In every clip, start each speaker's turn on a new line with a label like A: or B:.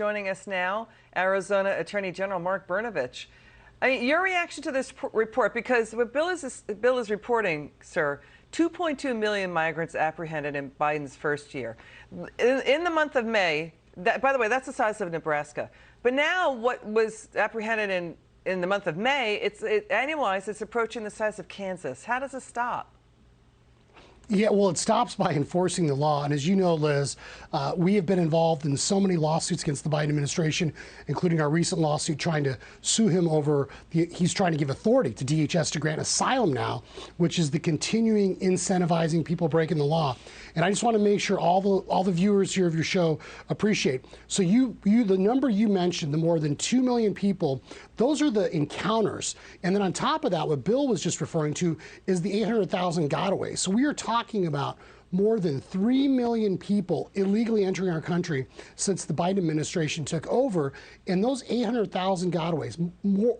A: joining us now, Arizona Attorney General Mark Brnovich. I mean, your reaction to this report, because what Bill is reporting, sir, 2.2 million migrants apprehended in Biden's first year. In the month of May, by the way, that's the size of Nebraska. But now what was apprehended in the month of May, annualized, it's approaching the size of Kansas. How does it stop?
B: Yeah, well, it stops by enforcing the law. And as you know, Liz, we have been involved in so many lawsuits against the Biden administration, including our recent lawsuit trying to sue him over, he's trying to give authority to DHS to grant asylum now, which is the continuing incentivizing people breaking the law. And I just want to make sure all the viewers here of your show appreciate. So the number you mentioned, the more than 2 million people, those are the encounters. And then on top of that, what Bill was just referring to is the 800,000 gotaways. So we are talking about more than 3 million people illegally entering our country since the Biden administration took over. And those 800,000 gotaways,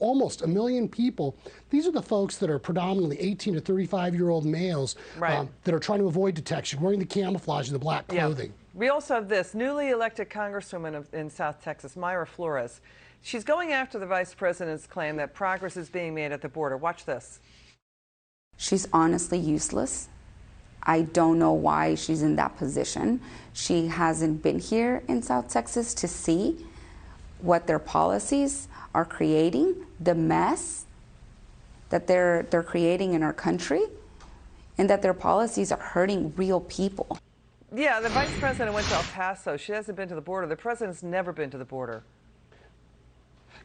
B: almost 1 million people, these are the folks that are predominantly 18 to 35-year-old males,
A: right,
B: that are trying to avoid detection, wearing the camouflage and the black clothing.
A: Yeah. We also have this newly elected Congresswoman in South Texas, Mayra Flores. She's going after the vice president's claim that progress is being made at the border. Watch this.
C: She's honestly useless. I don't know why she's in that position. She hasn't been here in South Texas to see what their policies are creating, the mess that they're creating in our country, and that their policies are hurting real people.
A: Yeah, the vice president went to El Paso. She hasn't been to the border. The president's never been to the border.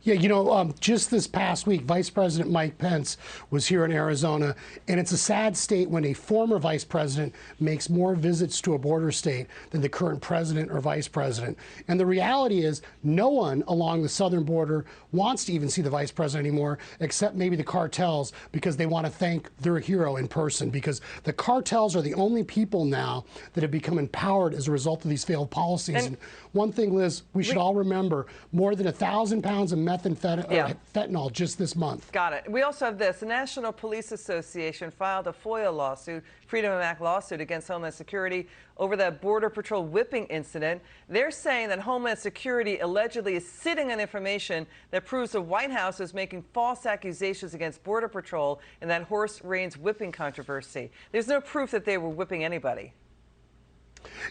B: Yeah, you know, just this past week, Vice President Mike Pence was here in Arizona, and it's a sad state when a former vice president makes more visits to a border state than the current president or vice president. And the reality is no one along the southern border wants to even see the vice president anymore, except maybe the cartels, because they want to thank their hero in person, because the cartels are the only people now that have become empowered as a result of these failed policies. And one thing, Liz, we should all remember, more than 1,000 pounds of fentanyl just this month.
A: Got it. We also have this. The National Police Association filed a FOIA lawsuit, Freedom of Act lawsuit, against Homeland Security over that Border Patrol whipping incident. They're saying that Homeland Security allegedly is sitting on information that proves the White House is making false accusations against Border Patrol in that horse reins whipping controversy. There's no proof that they were whipping anybody.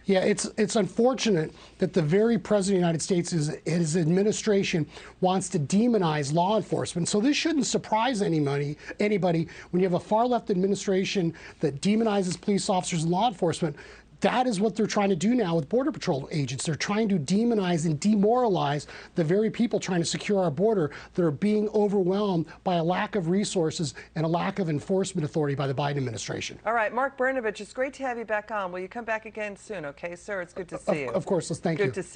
B: Yeah, it's unfortunate that the very president of the United States, his administration, wants to demonize law enforcement. So this shouldn't surprise anybody when you have a far-left administration that demonizes police officers and law enforcement. That is what they're trying to do now with Border Patrol agents. They're trying to demonize and demoralize the very people trying to secure our border that are being overwhelmed by a lack of resources and a lack of enforcement authority by the Biden administration.
A: All right, Mark Brnovich, it's great to have you back on. Will you come back again soon, okay, sir? It's good to see you.
B: Of course, thank you.
A: Good to see you.